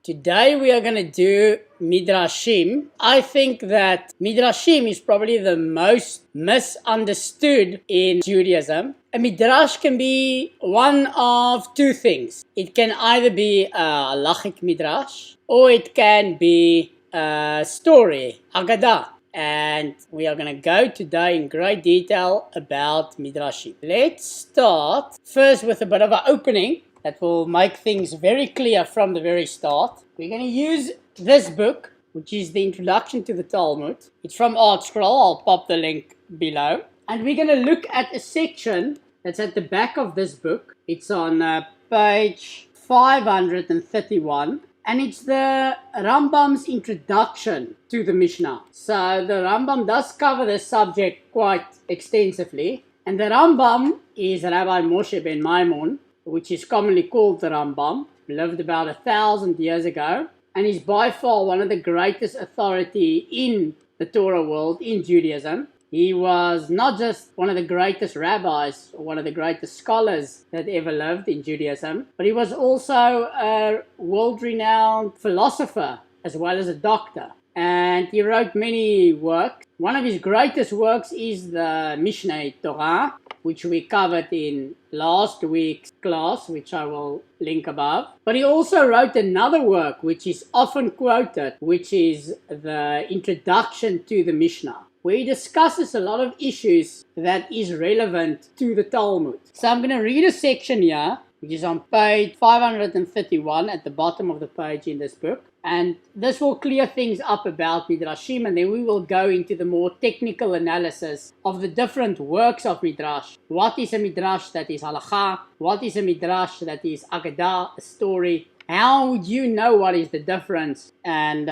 Today we are going to do Midrashim. I think that Midrashim is probably the most misunderstood in Judaism. A Midrash can be one of two things. It can either be a halachic Midrash or it can be a story, Haggadah. And we are going to go today in great detail about Midrashim. Let's start first with a bit of an opening that will make things very clear from the very start. We're going to use this book, which is the introduction to the Talmud. It's from ArtScroll. I'll pop the link below. And we're going to look at a section that's at the back of this book. It's on page 531. And it's the Rambam's introduction to the Mishnah. So the Rambam does cover this subject quite extensively. And the Rambam is Rabbi Moshe ben Maimon, which is commonly called the Rambam, lived about 1,000 years ago, and is by far one of the greatest authority in the Torah world, in Judaism. He was not just one of the greatest rabbis or one of the greatest scholars that ever lived in Judaism, but he was also a world-renowned philosopher as well as a doctor. And he wrote many works. One of his greatest works is the Mishneh Torah, which we covered in last week's class, which I will link above. But he also wrote another work, which is often quoted, which is the Introduction to the Mishnah, where he discusses a lot of issues that is relevant to the Talmud. So I'm going to read a section here, which is on page 531 at the bottom of the page in this book. And this will clear things up about Midrashim, and then we will go into the more technical analysis of the different works of Midrash. What is a Midrash that is halakha? What is a Midrash that is Haggadah, a story? How would you know what is the difference? And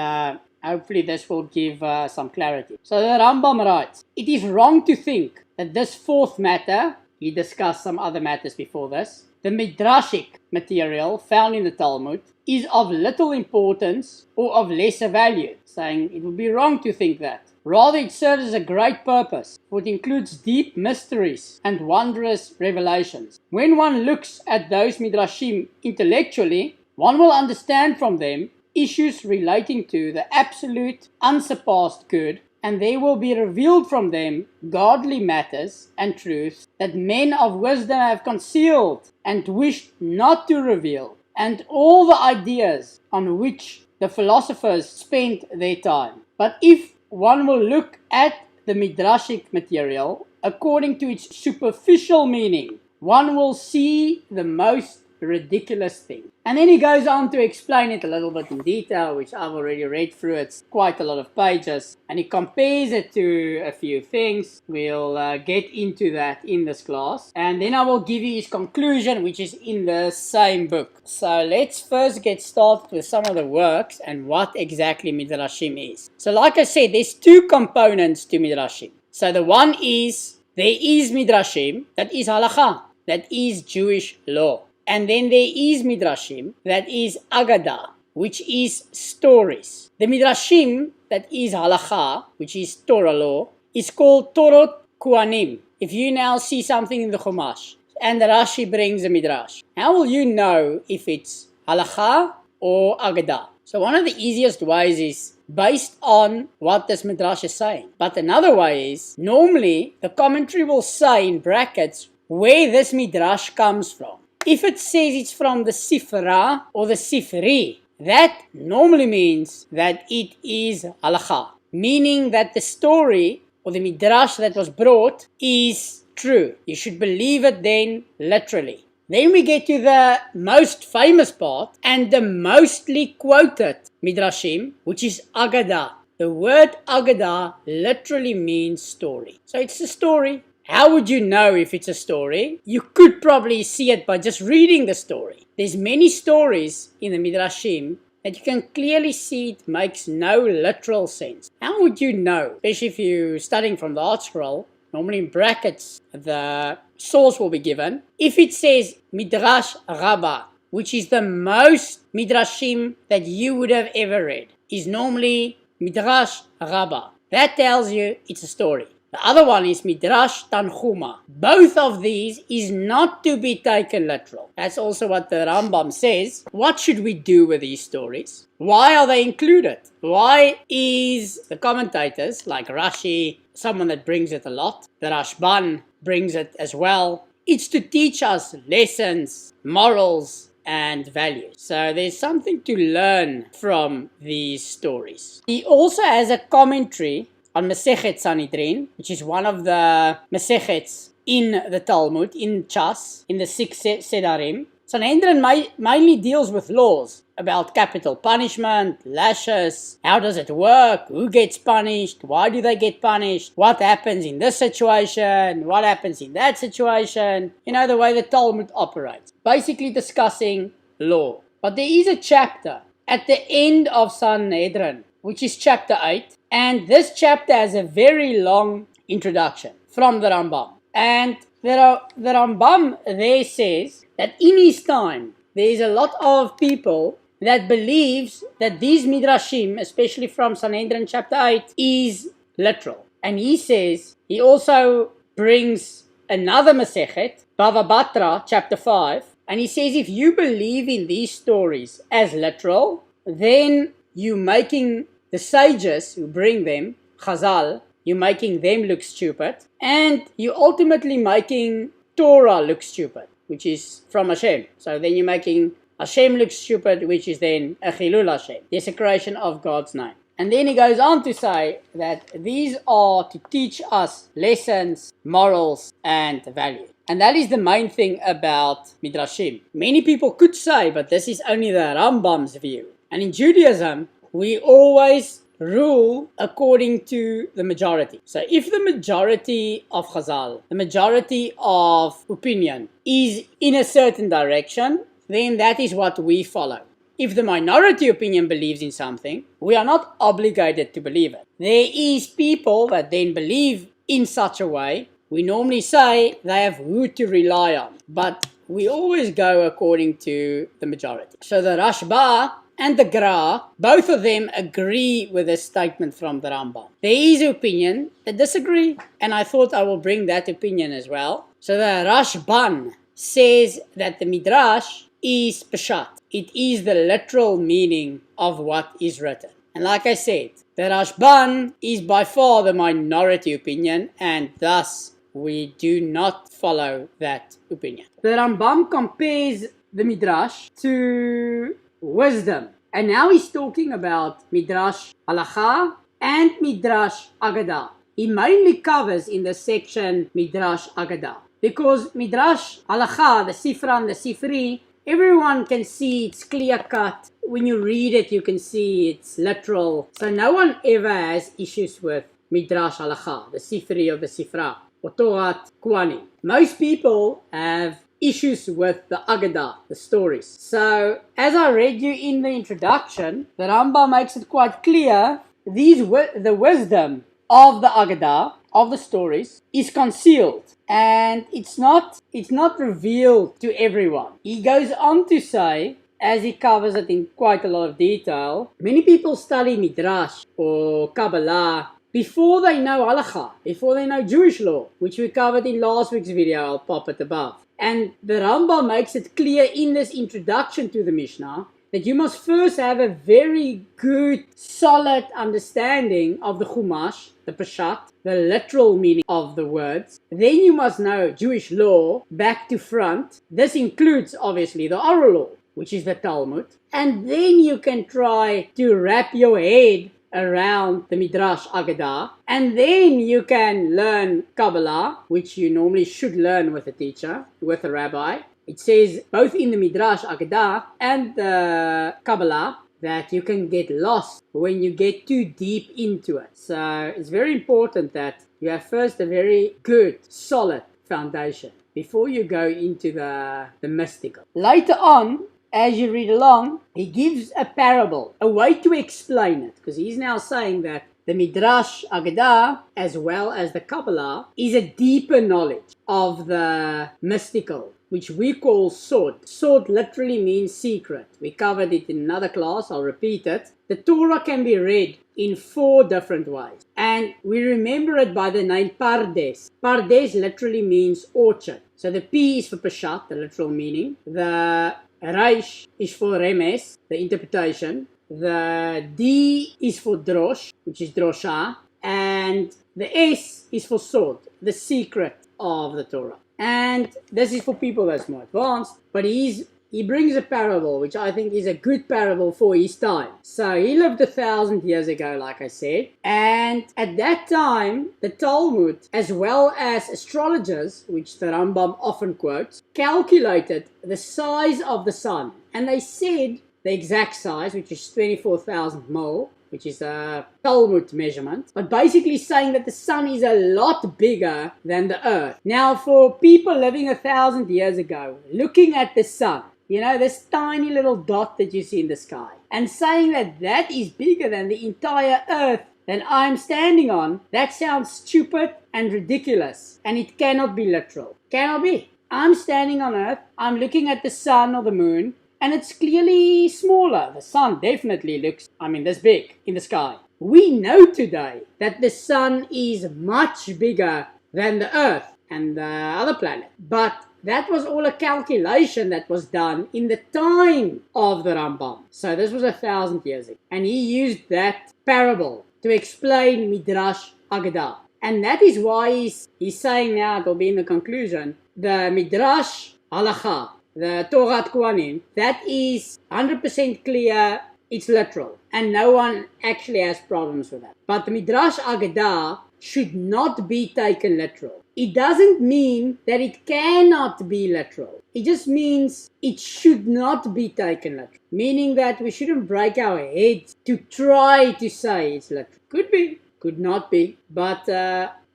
hopefully this will give some clarity. So the Rambam writes, "It is wrong to think that this fourth matter," he discussed some other matters before this, "the Midrashic material found in the Talmud, is of little importance or of lesser value," saying it would be wrong to think that. "Rather, it serves as a great purpose, for it includes deep mysteries and wondrous revelations. When one looks at those Midrashim intellectually, one will understand from them issues relating to the absolute, unsurpassed good, and there will be revealed from them godly matters and truths that men of wisdom have concealed and wished not to reveal, and all the ideas on which the philosophers spent their time. But if one will look at the Midrashic material according to its superficial meaning, one will see the most ridiculous thing." And then he goes on to explain it a little bit in detail, which I've already read through. It's quite a lot of pages, and he compares it to a few things. We'll get into that in this class, and then I will give you his conclusion, which is in the same book. So let's first get started with some of the works and what exactly Midrashim is. So like I said, there's two components to Midrashim. So the one is, there is Midrashim, that is halakha, that is Jewish law. And then there is Midrashim, that is Haggadah, which is stories. The Midrashim, that is halakha, which is Torah law, is called Torah Kuhanim. If you now see something in the Chumash, and the Rashi brings a Midrash, how will you know if it's halakha or Haggadah? So one of the easiest ways is based on what this Midrash is saying. But another way is, normally the commentary will say in brackets where this Midrash comes from. If it says it's from the Sifra or the Sifri, that normally means that it is halakha, meaning that the story or the Midrash that was brought is true. You should believe it then literally. Then we get to the most famous part and the mostly quoted Midrashim, which is Haggadah. The word Haggadah literally means story. So it's a story. How would you know if it's a story? You could probably see it by just reading the story. There's many stories in the Midrashim that you can clearly see it makes no literal sense. How would you know? Especially if you're studying from the ArtScroll, normally in brackets, the source will be given. If it says Midrash Rabbah, which is the most Midrashim that you would have ever read, is normally Midrash Rabbah. That tells you it's a story. The other one is Midrash Tanchuma. Both of these is not to be taken literal. That's also what the Rambam says. What should we do with these stories? Why are they included? Why is the commentators like Rashi, someone that brings it a lot, the Rashban brings it as well? It's to teach us lessons, morals, and values. So there's something to learn from these stories. He also has a commentary on Masechet Sanhedrin, which is one of the Masechets in the Talmud, in Chas, in the 6 Sedarim. Sanhedrin mainly deals with laws about capital punishment, lashes, how does it work, who gets punished, why do they get punished, what happens in this situation, what happens in that situation, the way the Talmud operates. Basically discussing law. But there is a chapter at the end of Sanhedrin, which is chapter 8, and this chapter has a very long introduction from the Rambam. And the Rambam there says that in his time, there is a lot of people that believes that these Midrashim, especially from Sanhedrin chapter 8, is literal. And he says, he also brings another Masechet, Bava Batra, chapter 5, and he says if you believe in these stories as literal, then you making the sages who bring them, Chazal, you're making them look stupid, and you're ultimately making Torah look stupid, which is from Hashem. So then you're making Hashem look stupid, which is then a Chilul Hashem, desecration of God's name. And then he goes on to say that these are to teach us lessons, morals, and values. And that is the main thing about Midrashim. Many people could say, but this is only the Rambam's view. And in Judaism, we always rule according to the majority. So if the majority of Chazal, the majority of opinion is in a certain direction, then that is what we follow. If the minority opinion believes in something, we are not obligated to believe it. There is people that then believe in such a way. We normally say they have who to rely on, but we always go according to the majority. So the Rashba and the Gra, both of them agree with this statement from the Rambam. There is an opinion that disagree, and I thought I will bring that opinion as well. So the Rashban says that the Midrash is Peshat. It is the literal meaning of what is written. And like I said, the Rashban is by far the minority opinion, and thus we do not follow that opinion. The Rambam compares the Midrash to wisdom. And now he's talking about Midrash Halacha and Midrash Agadah. He mainly covers in the section Midrash Agadah. Because Midrash Halacha, the Sifra and the Sifri, everyone can see it's clear cut. When you read it, you can see it's literal. So no one ever has issues with Midrash Halacha, the Sifri or the Sifra, or Torah Kuhanim. Most people have issues with the Agadah, the stories. So, as I read you in the introduction, the Rambam makes it quite clear, the wisdom of the Agadah, of the stories, is concealed. And it's not revealed to everyone. He goes on to say, as he covers it in quite a lot of detail, many people study Midrash or Kabbalah before they know Halacha, before they know Jewish law, which we covered in last week's video. I'll pop it above. And the Rambam makes it clear in this introduction to the Mishnah that you must first have a very good, solid understanding of the Chumash, the Peshat, the literal meaning of the words. Then you must know Jewish law back to front. This includes, obviously, the oral law, which is the Talmud. And then you can try to wrap your head around the Midrash Agadah, and then you can learn Kabbalah, which you normally should learn with a teacher, with a rabbi. It says both in the Midrash Agadah and the Kabbalah that you can get lost when you get too deep into it. So it's very important that you have first a very good, solid foundation before you go into the mystical. Later on, as you read along, he gives a parable, a way to explain it, because he's now saying that the Midrash Agadah, as well as the Kabbalah, is a deeper knowledge of the mystical, which we call Sod. Sod literally means secret. We covered it in another class, I'll repeat it. The Torah can be read in 4 different ways. And we remember it by the name Pardes. Pardes literally means orchard. So the P is for Peshat, the literal meaning. The Reish is for Remes, the interpretation. The D is for Drosh, which is Drosha. And the S is for Sod, the secret of the Torah. And this is for people that's more advanced, but he brings a parable, which I think is a good parable for his time. So he lived 1,000 years ago, like I said, and at that time, the Talmud, as well as astrologers, which the Rambam often quotes, calculated the size of the sun, and they said the exact size, which is 24,000 mole, which is a Talmud measurement, but basically saying that the sun is a lot bigger than the earth. Now, for people living 1,000 years ago, looking at the sun, you know, this tiny little dot that you see in the sky, and saying that that is bigger than the entire earth that I'm standing on, that sounds stupid and ridiculous, and it cannot be literal. Cannot be. I'm standing on earth, I'm looking at the sun or the moon, and it's clearly smaller. The sun definitely looks, this big in the sky. We know today that the sun is much bigger than the earth and the other planet. But that was all a calculation that was done in the time of the Rambam. So this was 1,000 years ago. And he used that parable to explain Midrash Agadah. And that is why he's saying now, it will be in the conclusion, the Midrash Halacha, the Torah Kohanim, that is 100% clear, it's literal. And no one actually has problems with that. But the Midrash Agadah should not be taken literal. It doesn't mean that it cannot be literal. It just means it should not be taken literal. Meaning that we shouldn't break our heads to try to say it's literal. Could be, could not be. But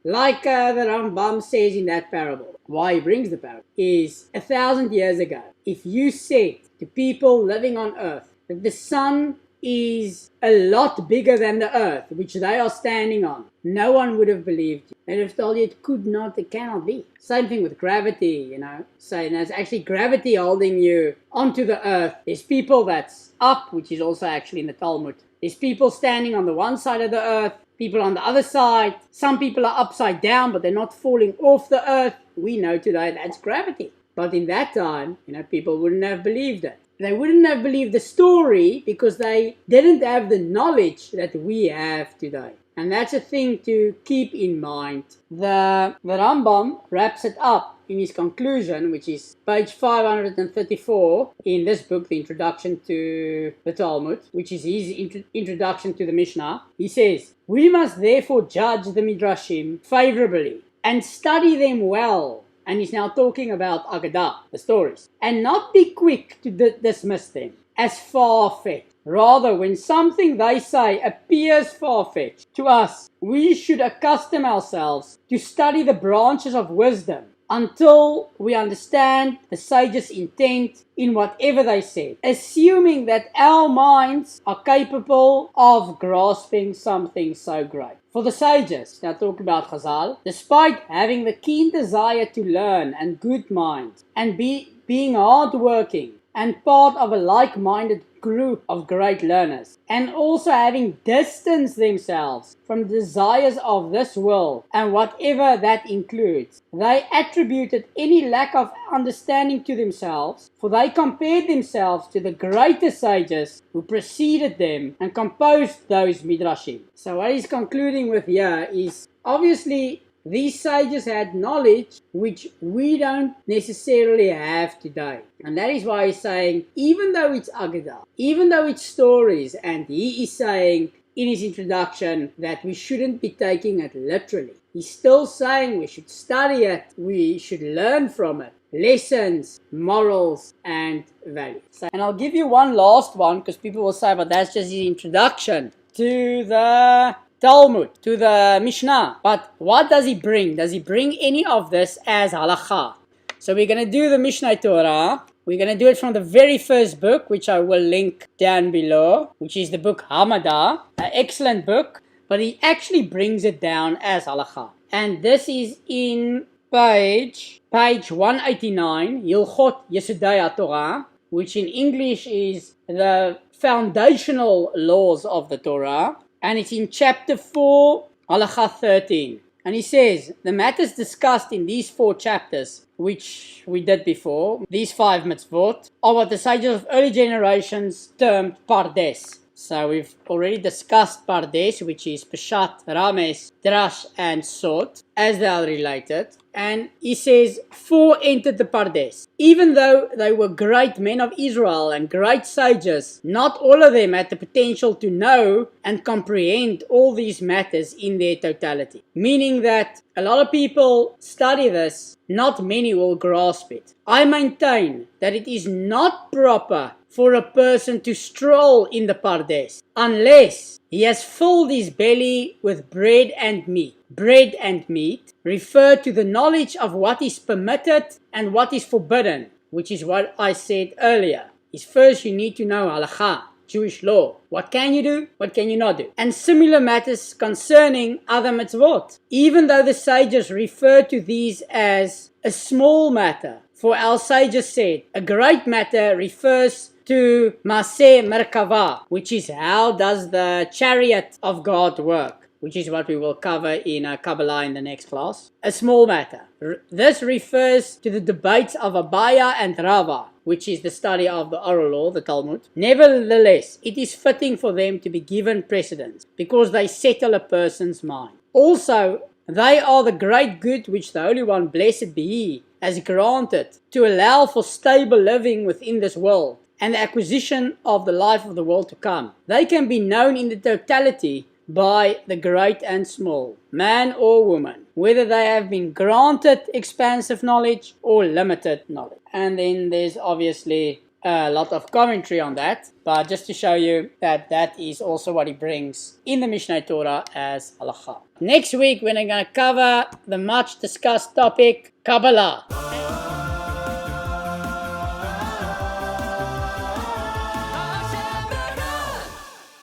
like the Rambam says in that parable, why he brings the parable, is 1,000 years ago, if you said to people living on earth that the sun is a lot bigger than the earth, which they are standing on, no one would have believed you. They'd have told you it could not, it cannot be. Same thing with gravity, saying there's actually gravity holding you onto the earth. There's people that's up, which is also actually in the Talmud. There's people standing on the one side of the earth, people on the other side. Some people are upside down, but they're not falling off the earth. We know today that's gravity. But in that time, people wouldn't have believed it. They wouldn't have believed the story because they didn't have the knowledge that we have today. And that's a thing to keep in mind. The Rambam wraps it up in his conclusion, which is page 534 in this book, the Introduction to the Talmud, which is his introduction to the Mishnah. He says, "We must therefore judge the Midrashim favorably and study them well." And he's now talking about Agadah, the stories. "And not be quick to dismiss them as far-fetched. Rather, when something they say appears far-fetched to us, we should accustom ourselves to study the branches of wisdom until we understand the sage's intent in whatever they said, assuming that our minds are capable of grasping something so great. For the sages," now talk about Chazal, "despite having the keen desire to learn and good minds, and being hard-working and part of a like-minded group of great learners, and also having distanced themselves from the desires of this world and whatever that includes, they attributed any lack of understanding to themselves, for they compared themselves to the greater sages who preceded them and composed those Midrashim." So what he's concluding with here is, obviously, these sages had knowledge which we don't necessarily have today. And that is why he's saying, even though it's Agadah, even though it's stories, and he is saying in his introduction that we shouldn't be taking it literally, he's still saying we should study it, we should learn from it. Lessons, morals, and values. And I'll give you one last one, because people will say, but that's just his introduction to the Talmud, to the Mishnah. But what does he bring? Does he bring any of this as halacha? So we're going to do the Mishneh Torah. We're going to do it from the very first book, which I will link down below, which is the book Hamadah, an excellent book. but he actually brings it down as halakha. And this is in page 189, Hilchot Yesodei Torah, which in English is the foundational laws of the Torah, and it's in chapter 4, halakha 13. And he says, the matters discussed in these 4 chapters, which we did before, these 5 mitzvot, are what the sages of early generations termed pardes. So we've already discussed pardes, which is peshat, rames, drash, and sod, as they are related. And he says, 4 entered the pardes. Even though they were great men of Israel and great sages, not all of them had the potential to know and comprehend all these matters in their totality. Meaning that a lot of people study this, not many will grasp it. I maintain that it is not proper for a person to stroll in the pardes unless he has filled his belly with bread and meat. Bread and meat refer to the knowledge of what is permitted and what is forbidden, which is what I said earlier. Is first you need to know halakha, Jewish law. What can you do? What can you not do? And similar matters concerning other mitzvot. Even though the sages refer to these as a small matter, for our sages said, a great matter refers to Maseh Merkava, which is how does the chariot of God work, which is what we will cover in Kabbalah in the next class. A small matter. This refers to the debates of Abaya and Rava, which is the study of the oral law, the Talmud. Nevertheless, it is fitting for them to be given precedence, because they settle a person's mind. Also, they are the great good which the Holy One, blessed be He, has granted to allow for stable living within this world and the acquisition of the life of the world to come. They can be known in the totality by the great and small, man or woman, whether they have been granted expansive knowledge or limited knowledge. And then there's obviously a lot of commentary on that, but just to show you that that is also what he brings in the Mishneh Torah as halakha. Next week we're going to cover the much discussed topic, Kabbalah.